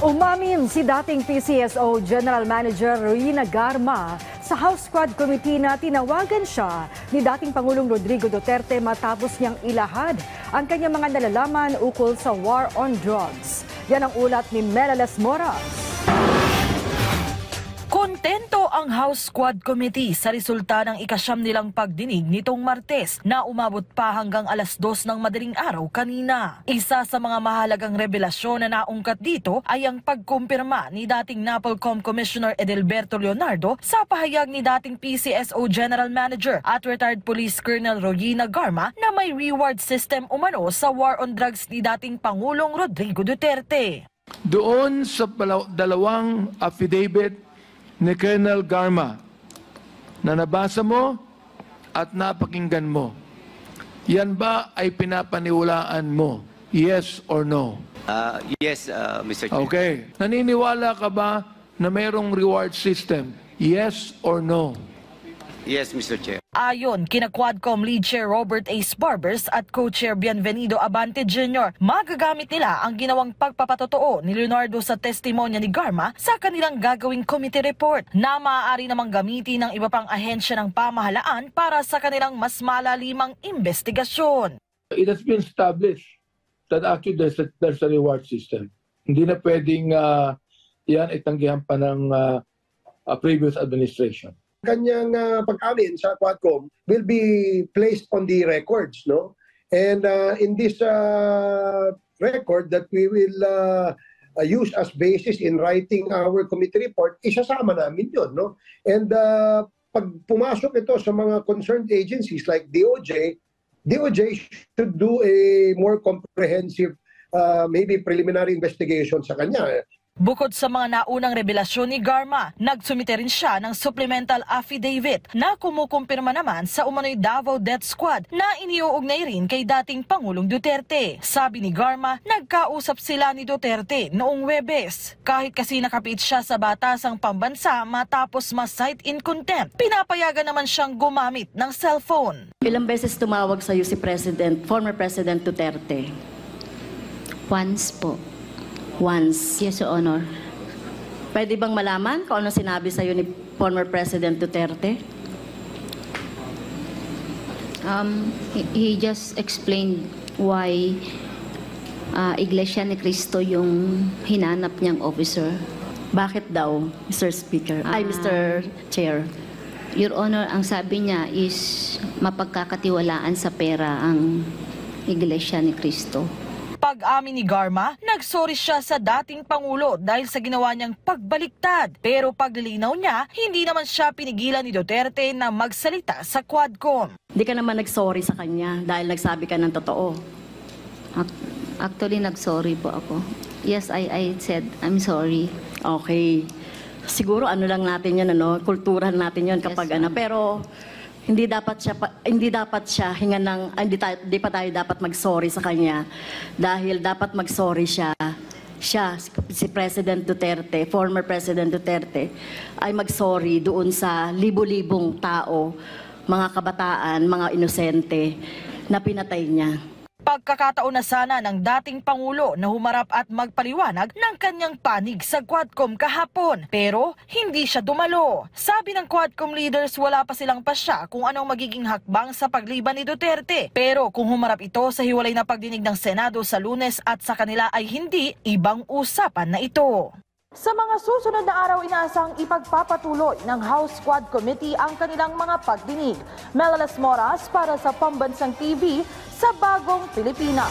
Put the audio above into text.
Umamin si dating PCSO General Manager Rowena Garma sa House Quad Committee na tinawagan siya ni dating Pangulong Rodrigo Duterte matapos niyang ilahad ang kanyang mga nalalaman ukol sa war on drugs. Yan ang ulat ni Melales Moras. Kontento ang House Quad Committee sa resulta ng ikasyam nilang pagdinig nitong Martes na umabot pa hanggang alas 2 ng madaling araw kanina. Isa sa mga mahalagang revelasyon na naungkat dito ay ang pagkumpirma ni dating NAPOLCOM Commissioner Edelberto Leonardo sa pahayag ni dating PCSO General Manager at retired Police Colonel Rowena Garma na may reward system umano sa war on drugs ni dating Pangulong Rodrigo Duterte. Doon sa dalawang affidavit ni Colonel Garma na nabasa mo at napakinggan mo, yan ba ay pinapaniwalaan mo? Yes or no? Yes, Mr. Chair. Okay. Naniniwala ka ba na mayroong reward system? Yes or no? Yes, Mr. Chair. Ayon kina Quadcom Lead Chair Robert A. Barbers at Co-Chair Bienvenido Abante Jr., magagamit nila ang ginawang pagpapatotoo ni Leonardo sa testimonya ni Garma sa kanilang gagawing committee report na maaari namang gamitin ng iba pang ahensya ng pamahalaan para sa kanilang mas malalimang investigasyon. It has been established that actually there's a reward system. Hindi na pwedeng yan itanggihan pa ng previous administration. Kanyang pag-amin sa Quadcom will be placed on the records, no? And in this record that we will use as basis in writing our committee report, isasama namin yun, no? And pag pumasok ito sa mga concerned agencies like DOJ should do a more comprehensive, maybe preliminary investigation sa kanya. Bukod sa mga naunang revelasyon ni Garma, nagsumite rin siya ng supplemental affidavit na kumukumpirma naman sa umano'y Davao Death Squad na iniuugnay rin kay dating Pangulong Duterte. Sabi ni Garma, nagkausap sila ni Duterte noong Huwebes. Kahit kasi nakapit siya sa batasang pambansa matapos ma-cite in contempt, pinapayagan naman siyang gumamit ng cellphone. Ilang beses tumawag sa iyo si former President Duterte? Once po. Once. Yes, Your Honor. Pwede bang malaman kung ano sinabi sa iyo ni former President Duterte? He just explained why Iglesia ni Cristo yung hinanap niyang officer. Bakit daw, Mr. Speaker? Mr. Chair. Your Honor, ang sabi niya is mapagkakatiwalaan sa pera ang Iglesia ni Cristo. Pag-amin ni Garma, nagsorry siya sa dating Pangulo dahil sa ginawa niyang pagbaliktad. Pero paglilinaw niya, hindi naman siya pinigilan ni Duterte na magsalita sa Quadcom. Hindi ka naman nagsorry sa kanya dahil nagsabi ka ng totoo. Actually, nagsorry po ako. Yes, I said I'm sorry. Okay. Siguro ano lang natin yan, kulturan natin yan kapag Yes, pero hindi dapat siya hinga ng hindi pa tayo dapat mag-sorry sa kanya dahil dapat mag-sorry siya si President Duterte, former President Duterte ay mag-sorry doon sa libo-libong tao, mga kabataan, mga inosente na pinatay niya. Pagkakataon na sana ng dating Pangulo na humarap at magpaliwanag ng kanyang panig sa Quadcom kahapon. Pero hindi siya dumalo. Sabi ng Quadcom leaders, wala pa silang pasya kung anong magiging hakbang sa pagliban ni Duterte. Pero kung humarap ito sa hiwalay na pagdinig ng Senado sa Lunes at sa kanila ay hindi, ibang usapan na ito. Sa mga susunod na araw, inaasang ipagpapatuloy ng House Quad Committee ang kanilang mga pagdinig. Melales Moras para sa Pambansang TV sa Bagong Pilipinas.